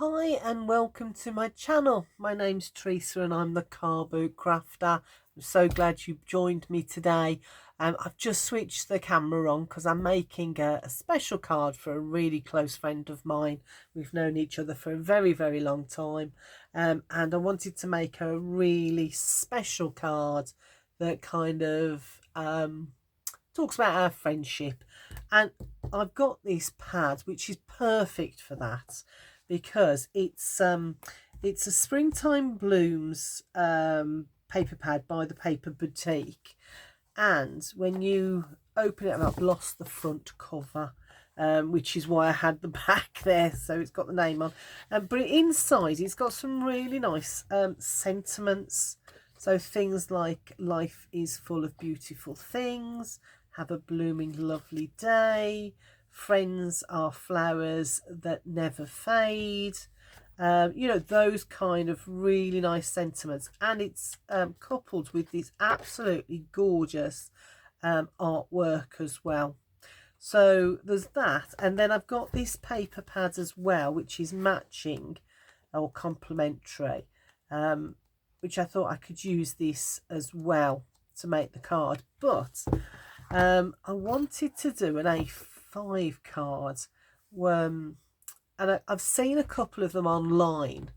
Hi and welcome to my channel. My name's Teresa and I'm the car boot crafter. I'm so glad you joined me today. I've just switched the camera on because I'm making a special card for a really close friend of mine. We've known each other for a very long time, and I wanted to make a really special card that kind of talks about our friendship. And I've got this pad which is perfect for that because it's a Springtime Blooms paper pad by the Paper Boutique. And when you open it, and I've lost the front cover, which is why I had the back there, so it's got the name on, but inside it's got some really nice sentiments. So things like life is full of beautiful things, have a blooming lovely day, friends are flowers that never fade, you know, those kind of really nice sentiments. And it's coupled with this absolutely gorgeous artwork as well. So there's that, and then I've got this paper pad as well, which is matching or complementary, which I thought I could use this as well to make the card. But I wanted to do an A5 card, and I've seen a couple of them online,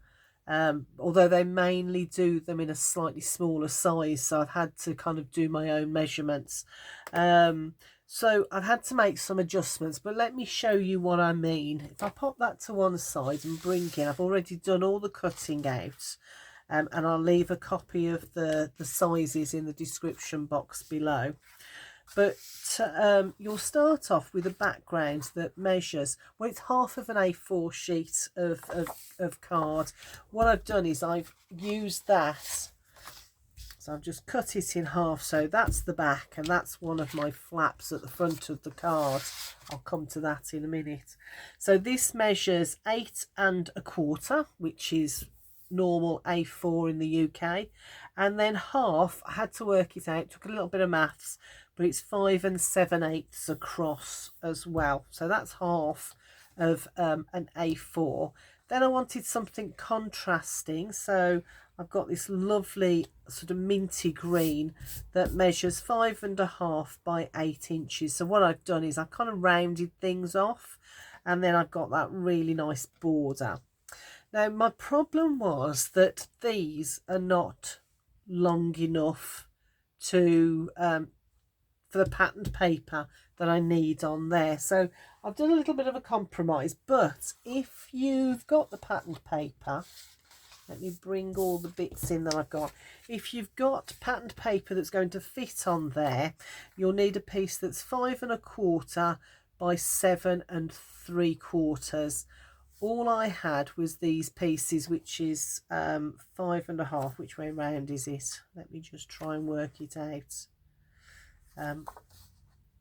although they mainly do them in a slightly smaller size, so I've had to kind of do my own measurements. So I've had to make some adjustments, but let me show you what I mean. If I pop that to one side and bring in, I've already done all the cutting out, and I'll leave a copy of the sizes in the description box below. But you'll start off with a background that measures, well, it's half of an A4 sheet of card. What I've done is I've used that, so I've just cut it in half. So that's the back, and that's one of my flaps at the front of the card. I'll come to that in a minute. So this measures 8 1/4, which is normal A4 in the UK, and then half, I had to work it out, took a little bit of maths, but it's 5 7/8 across as well. So that's half of an A4. Then I wanted something contrasting, so I've got this lovely sort of minty green that measures 5.5 by 8 inches. So what I've done is I've kind of rounded things off, and then I've got that really nice border. Now my problem was that these are not long enough to for the patterned paper that I need on there. So I've done a little bit of a compromise, but if you've got the patterned paper, let me bring all the bits in that I've got. If you've got patterned paper that's going to fit on there, you'll need a piece that's 5 1/4 by 7 3/4. All I had was these pieces, which is 5 1/2. Which way round is it? Let me just try and work it out.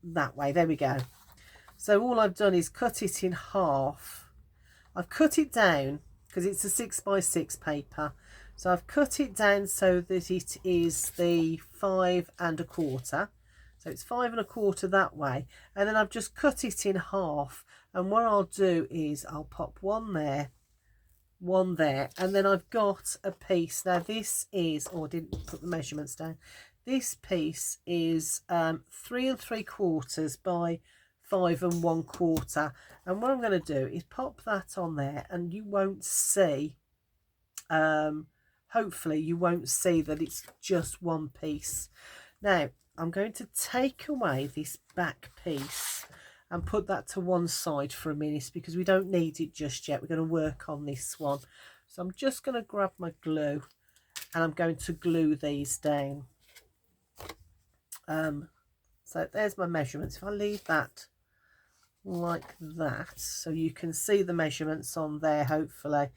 That way, there we go. So all I've done is cut it in half. I've cut it down because it's a 6 by 6 paper, so I've cut it down so that it is the 5 1/4. So it's 5 1/4 that way, and then I've just cut it in half. And what I'll do is I'll pop one there, and then I've got a piece. Now this is, oh, I didn't put the measurements down. This piece is 3 3/4 by 5 1/4. And what I'm going to do is pop that on there, and you won't see, hopefully you won't see that it's just one piece. Now I'm going to take away this back piece and put that to one side for a minute because we don't need it just yet. We're going to work on this one. So I'm just going to grab my glue, and I'm going to glue these down. So there's my measurements. If I leave that like that, so you can see the measurements on there, hopefully.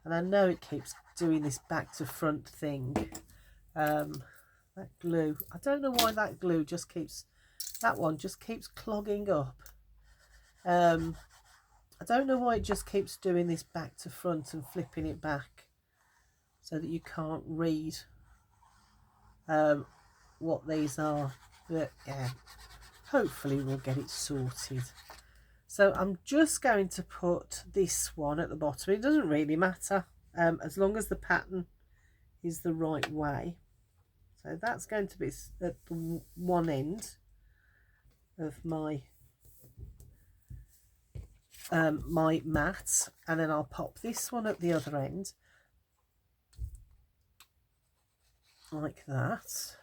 And I know it keeps doing this back to front thing. That glue, I don't know why that glue just keeps, that one just keeps clogging up. I don't know why it just keeps doing this back to front and flipping it back so that you can't read what these are. But yeah, hopefully we'll get it sorted. So I'm just going to put this one at the bottom. It doesn't really matter as long as the pattern is the right way. So that's going to be at the one end of my my mat, and then I'll pop this one at the other end like that.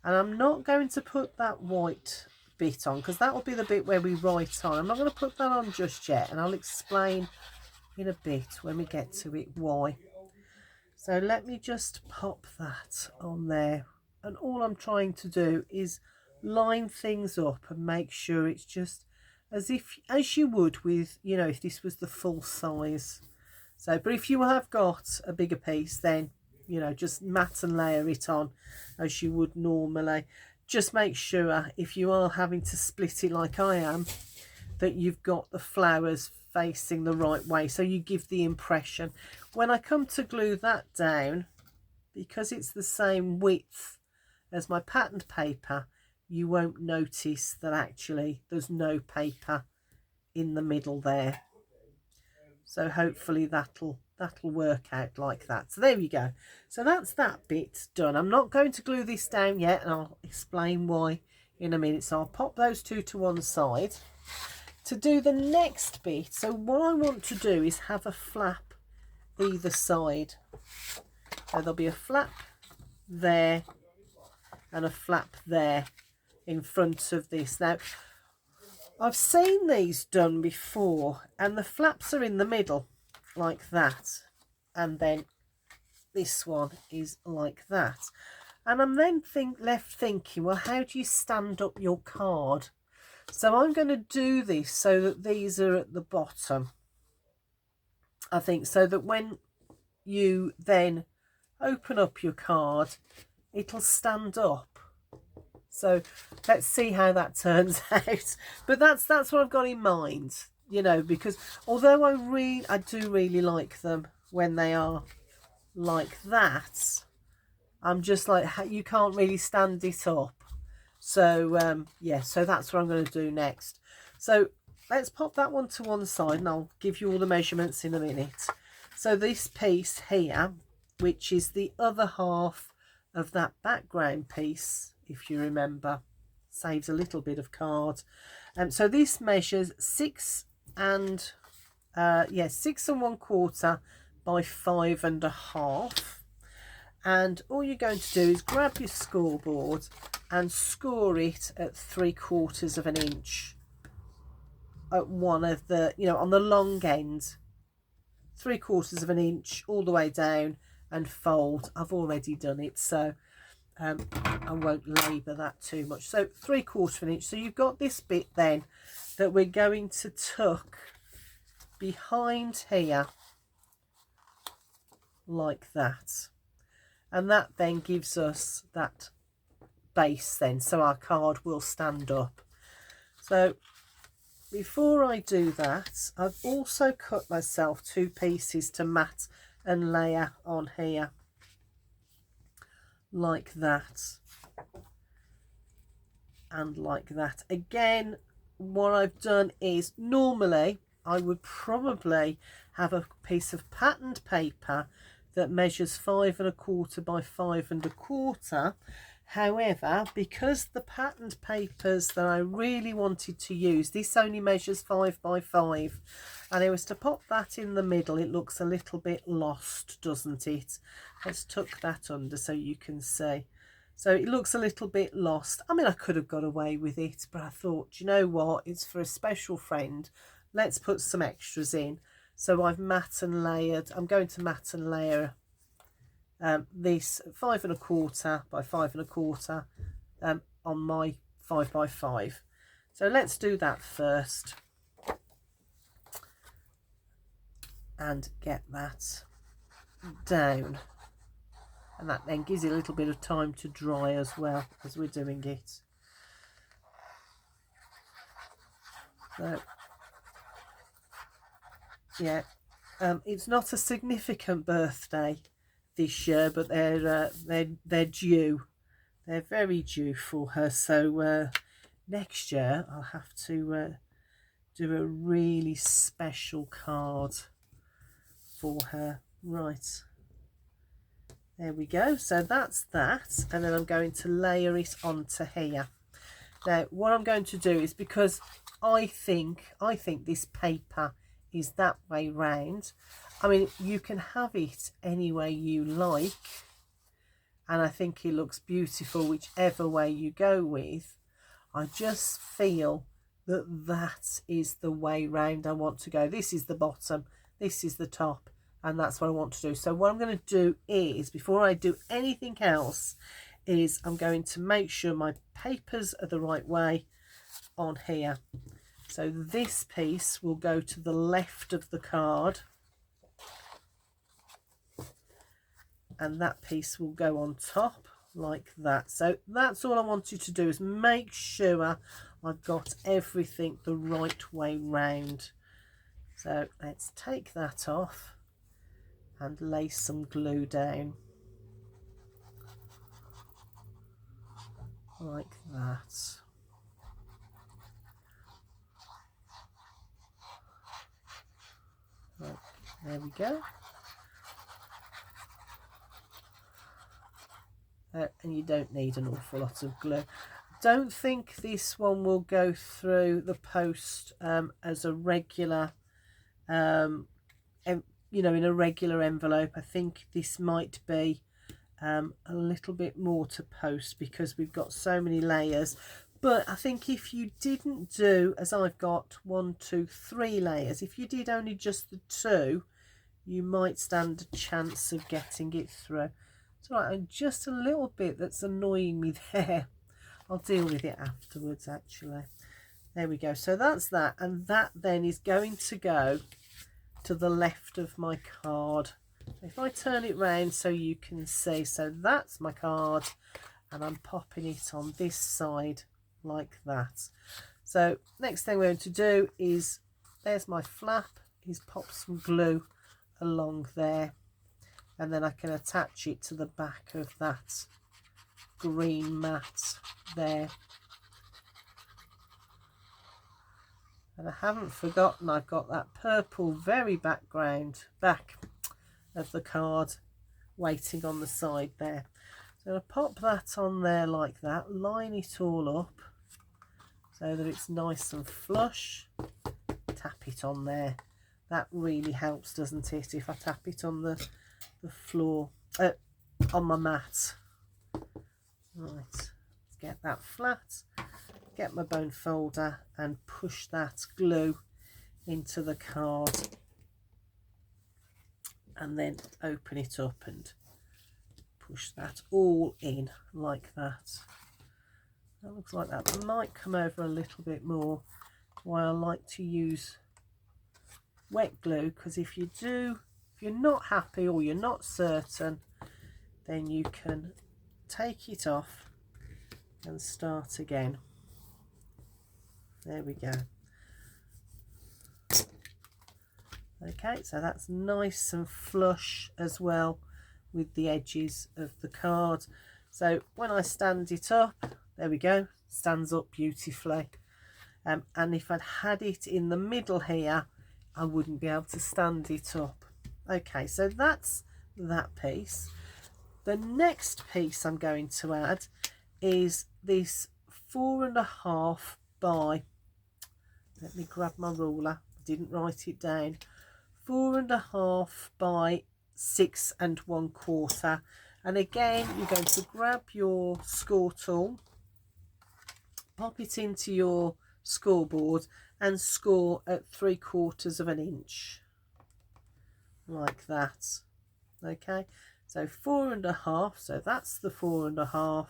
And I'm not going to put that white bit on because that will be the bit where we write on. I'm not going to put that on just yet, and I'll explain in a bit when we get to it why. So let me just pop that on there, and all I'm trying to do is line things up and make sure it's just as you would with, you know, if this was the full size. So but if you have got a bigger piece, then, you know, just mat and layer it on as you would normally. Just make sure, if you are having to split it like I am, that you've got the flowers facing the right way, so you give the impression. When I come to glue that down, because it's the same width as my patterned paper, you won't notice that actually there's no paper in the middle there. So hopefully that'll work out like that. So there we go. So that's that bit done. I'm not going to glue this down yet, and I'll explain why in a minute. So I'll pop those two to one side to do the next bit. So what I want to do is have a flap either side. So there'll be a flap there and a flap there in front of this. Now I've seen these done before, and the flaps are in the middle like that, and then this one is like that. And I'm then left thinking, well, how do you stand up your card? So I'm going to do this so that these are at the bottom, I think, so that when you then open up your card, it'll stand up. So let's see how that turns out. But that's what I've got in mind, you know, because although I do really like them when they are like that, I'm just like, you can't really stand it up. So yeah, so that's what I'm going to do next. So let's pop that one to one side, and I'll give you all the measurements in a minute. So this piece here, which is the other half of that background piece, if you remember, saves a little bit of card. So this measures 6 and 6¼ by 5½. And all you're going to do is grab your scoreboard and score it at 3/4 of an inch at one of the, you know, on the long end, 3/4 of an inch all the way down, and fold. I've already done it, so I won't labour that too much. So 3/4 of an inch. So you've got this bit then that we're going to tuck behind here like that, and that then gives us that base then, so our card will stand up. So before I do that, I've also cut myself 2 pieces to mat and layer on here like that and like that. Again, what I've done is, normally I would probably have a piece of patterned paper that measures 5¼ by 5¼ However, because the patterned papers that I really wanted to use, this only measures 5 by 5, and I was to pop that in the middle, it looks a little bit lost, doesn't it? Let's tuck that under so you can see. So it looks a little bit lost. I mean, I could have got away with it, but I thought, you know what, it's for a special friend, let's put some extras in. So I've mat and layered, I'm going to mat and layer this 5¼ by 5¼ on my 5 by 5. So let's do that first and get that down, and that then gives it a little bit of time to dry as well as we're doing it. So yeah, it's not a significant birthday this year, but they're due. They're very due for her. So next year I'll have to do a really special card for her. Right, there we go. So that's that, and then I'm going to layer it onto here. Now what I'm going to do is, because I think this paper is that way round. I mean, you can have it any way you like, and I think it looks beautiful whichever way you go with. I just feel that that is the way round I want to go. This is the bottom, this is the top, and that's what I want to do. So what I'm going to do is, before I do anything else, is I'm going to make sure my papers are the right way on here. So this piece will go to the left of the card, and that piece will go on top like that. So that's all I want you to do, is make sure I've got everything the right way round. So let's take that off and lay some glue down like that. Right, there we go. And you don't need an awful lot of glue. Don't think this one will go through the post as a regular, you know, in a regular envelope. I think this might be a little bit more to post because we've got so many layers. But I think if you didn't do, as I've got 1, 2, 3 layers, if you did only just the 2, you might stand a chance of getting it through. It's all right, and just a little bit that's annoying me there. I'll deal with it afterwards, actually. There we go. So that's that, and that then is going to go to the left of my card. If I turn it round so you can see, so that's my card, and I'm popping it on this side like that. So next thing we're going to do is, there's my flap, is pop some glue along there, and then I can attach it to the back of that green mat there. And I haven't forgotten, I've got that purple very back of the card waiting on the side there. So I'll pop that on there like that, line it all up so that it's nice and flush. Tap it on there. That really helps, doesn't it, if I tap it on the floor, on my mat. Right, let's get that flat, get my bone folder and push that glue into the card, and then open it up and push that all in like that. That looks like that might come over a little bit more. Why I like to use wet glue, because if you're not happy or you're not certain, then you can take it off and start again. There we go. Okay, so that's nice and flush as well with the edges of the card. So when I stand it up, there we go, stands up beautifully. And if I'd had it in the middle here, I wouldn't be able to stand it up. Okay, so that's that piece. The next piece I'm going to add is this 4.5 by, let me grab my ruler, I didn't write it down, 4.5 by 6 1/4. And again, you're going to grab your score tool, pop it into your scoreboard and score at 3/4 inch like that. Okay, so 4.5, so that's the 4.5,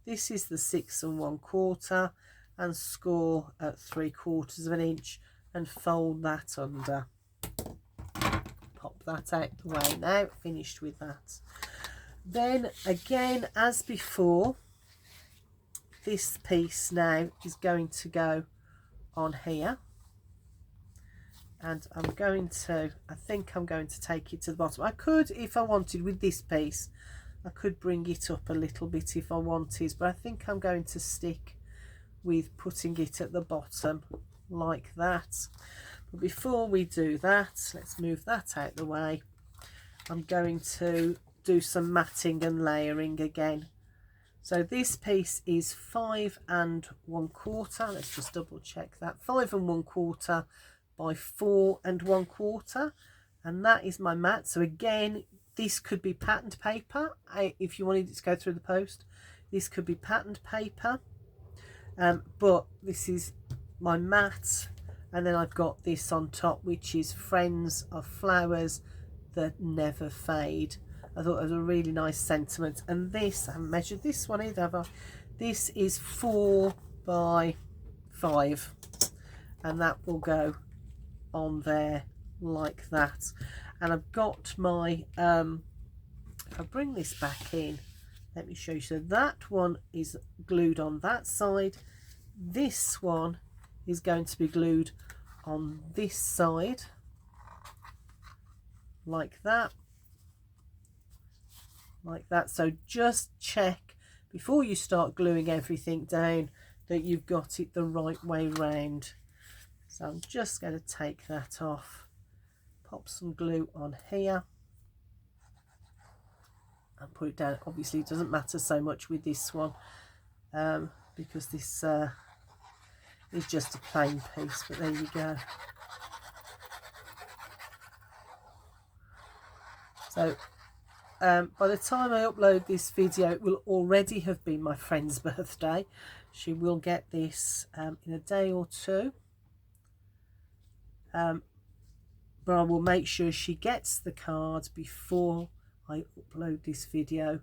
this is the 6 1/4, and score at 3/4 inch and fold that under. Pop that out the way now, finished with that. Then again, as before, this piece now is going to go on here, and I think I'm going to take it to the bottom. I could, if I wanted, with this piece I could bring it up a little bit if I wanted, but I think I'm going to stick with putting it at the bottom like that. But before we do that, let's move that out the way. I'm going to do some matting and layering again. So this piece is 5 1/4. Let's just double check that. 5 1/4 by 4 1/4, and that is my mat. So again, this could be patterned paper if you wanted it to go through the post. This could be patterned paper, but this is my mat. And then I've got this on top, which is Friends of Flowers That Never Fade. I thought it was a really nice sentiment. And this, I haven't measured this one either, have I? This is 4 by 5. And that will go on there like that. And I've got my, if I bring this back in, let me show you. So that one is glued on that side. This one is going to be glued on this side like that, so just check before you start gluing everything down that you've got it the right way round. So I'm just going to take that off, pop some glue on here and put it down. Obviously it doesn't matter so much with this one because this is just a plain piece, but there you go. So by the time I upload this video, it will already have been my friend's birthday. She will get this in a day or two, but I will make sure she gets the card before I upload this video.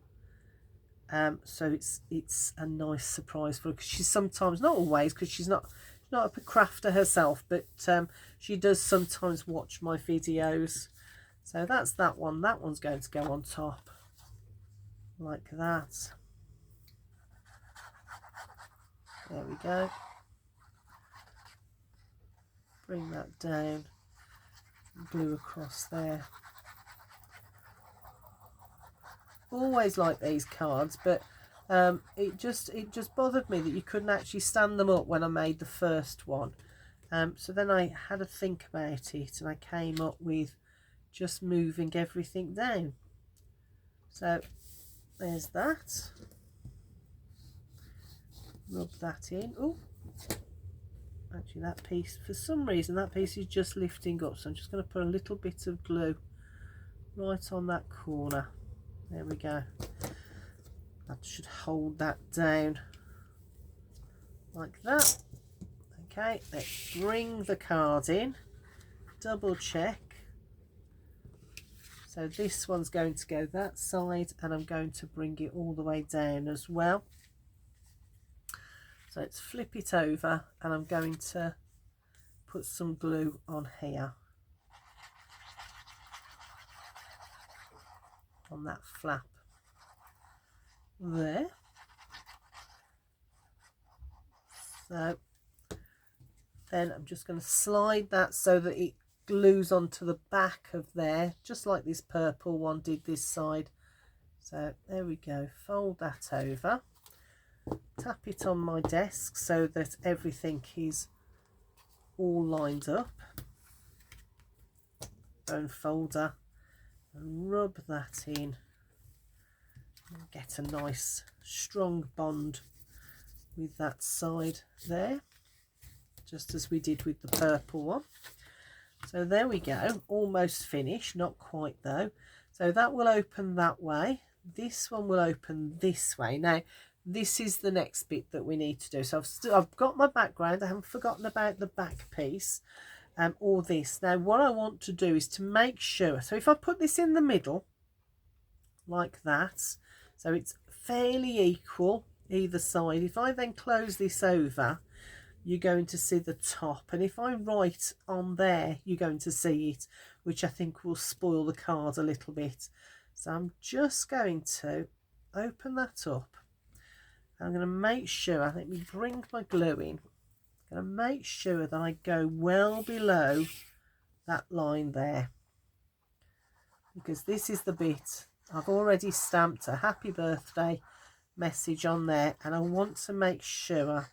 So it's a nice surprise for her, because she's sometimes, not always, because she's not a crafter herself, but she does sometimes watch my videos. So that's that one. That one's going to go on top like that. There we go. Bring that down, glue across there. Always like these cards, but it just bothered me that you couldn't actually stand them up when I made the first one. So then I had to think about it, and I came up with just moving everything down. So there's that. Rub that in. Oh, actually that piece, for some reason that piece is just lifting up, so I'm just going to put a little bit of glue right on that corner. There we go. That should hold that down like that. Okay, let's bring the card in, double check. So this one's going to go that side, and I'm going to bring it all the way down as well. So let's flip it over, and I'm going to put some glue on here, on that flap there. So then I'm just going to slide that so that it glues onto the back of there, just like this purple one did this side. So there we go. Fold that over, tap it on my desk so that everything is all lined up. Bone folder, and rub that in and get a nice strong bond with that side there, just as we did with the purple one. So there we go, almost finished, not quite though. So that will open that way, this one will open this way. Now this is the next bit that we need to do. So I've got my background, I haven't forgotten about the back piece or this. Now what I want to do is to make sure, so if I put this in the middle like that, so it's fairly equal either side, if I then close this over, you're going to see the top, and if I write on there you're going to see it, which I think will spoil the card a little bit. So I'm just going to open that up, and I'm going to make sure, let me bring my glue in, I'm going to make sure that I go well below that line there, because this is the bit I've already stamped a happy birthday message on there, and I want to make sure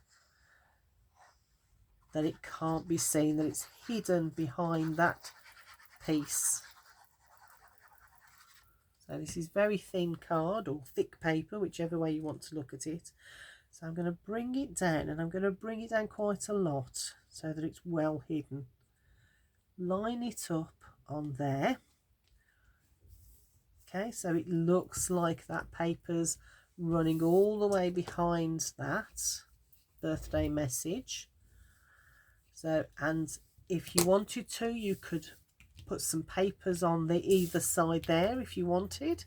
that it can't be seen, that it's hidden behind that piece. So this is very thin card or thick paper, whichever way you want to look at it. So I'm going to bring it down, and I'm going to bring it down quite a lot so that it's well hidden. Line it up on there. Okay, so it looks like that paper's running all the way behind that birthday message. So, and if you wanted to, you could put some papers on the either side there if you wanted.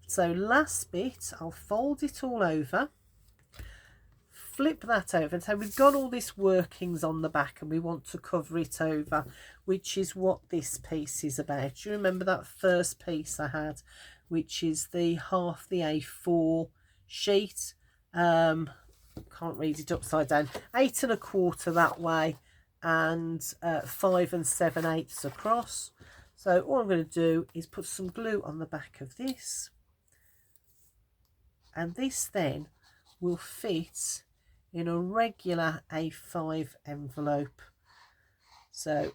So last bit, I'll fold it all over, flip that over, and so we've got all this workings on the back and we want to cover it over, which is what this piece is about. Do you remember that first piece I had, which is the half the A4 sheet? Can't read it upside down. 8 1/4 that way, and 5 7/8 across. So all I'm going to do is put some glue on the back of this, and this then will fit in a regular A5 envelope. So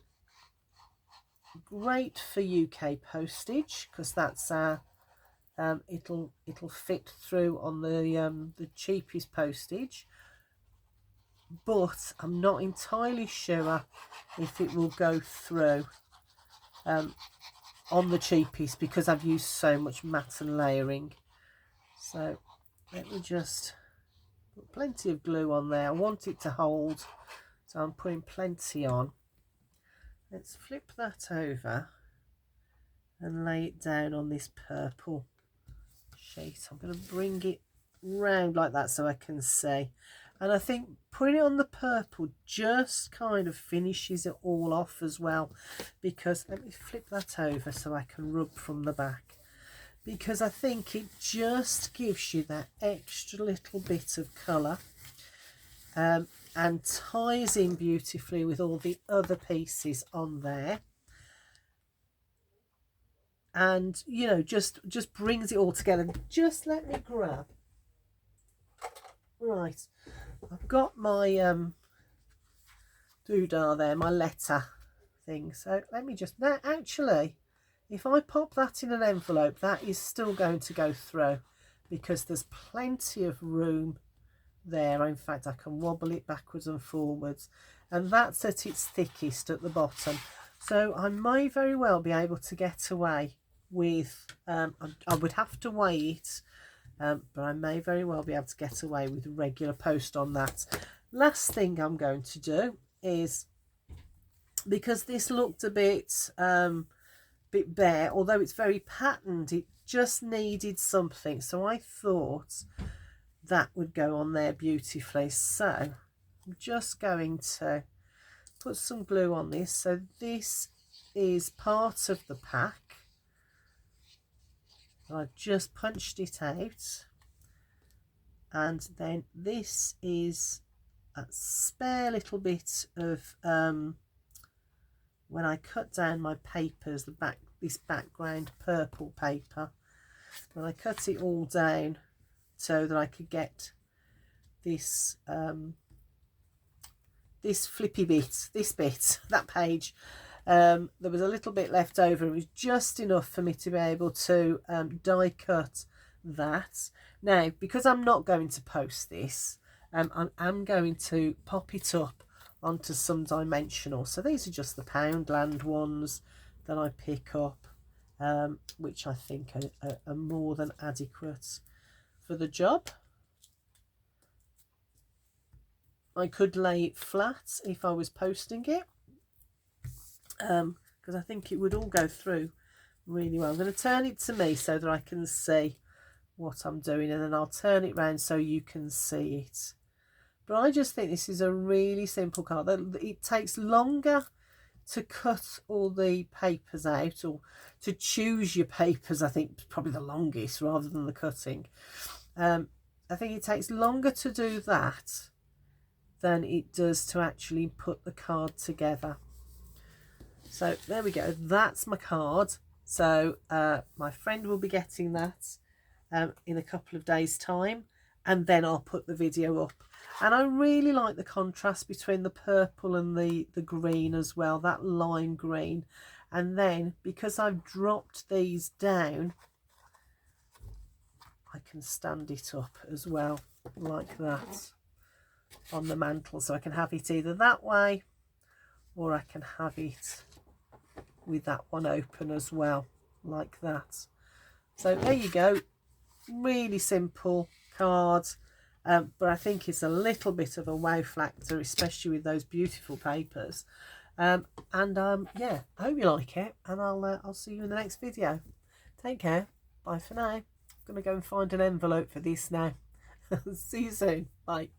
great for UK postage, because that's our it'll fit through on the cheapest postage. But I'm not entirely sure if it will go through on the cheapest, because I've used so much matte and layering. So let me just put plenty of glue on there. I want it to hold, so I'm putting plenty on. Let's flip that over and lay it down on this purple sheet. I'm going to bring it round like that so I can see. And I think putting it on the purple just kind of finishes it all off as well, because let me flip that over so I can rub from the back, because I think it just gives you that extra little bit of colour, and ties in beautifully with all the other pieces on there, and you know, just brings it all together. Just let me grab, right, I've got my doodah there, my letter thing. So let me just, now actually, if I pop that in an envelope, that is still going to go through, because there's plenty of room there. In fact, I can wobble it backwards and forwards, and that's at its thickest at the bottom. So I may very well be able to get away with, I would have to weigh it, but I may very well be able to get away with regular post on that. Last thing I'm going to do is, because this looked a bit bare, although it's very patterned, it just needed something, so I thought that would go on there beautifully. So I'm just going to put some glue on this. So this is part of the pack. I've just punched it out, and then this is a spare little bit of when I cut down my papers, this background purple paper, and I cut it all down so that I could get this this flippy bit, that page. There was a little bit left over. It was just enough for me to be able to die cut that. Now, because I'm not going to post this, I'm going to pop it up onto some dimensional. So these are just the Poundland ones that I pick up, which I think are more than adequate for the job. I could lay it flat if I was posting it, because I think it would all go through really well. I'm going to turn it to me so that I can see what I'm doing, and then I'll turn it round so you can see it. But I just think this is a really simple card. It takes longer to cut all the papers out, or to choose your papers, I think probably the longest, rather than the cutting. I think it takes longer to do that than it does to actually put the card together. So there we go, that's my card. So my friend will be getting that in a couple of days' time, and then I'll put the video up And I really like the contrast between the purple and the green as well, that lime green. And then because I've dropped these down, I can stand it up as well, like that, on the mantle. So I can have it either that way, or I can have it with that one open as well, like that. So there you go, really simple card, but I think it's a little bit of a wow factor, especially with those beautiful papers. Yeah, I hope you like it, and I'll see you in the next video. Take care, bye for now. I'm gonna go and find an envelope for this now. See you soon, bye.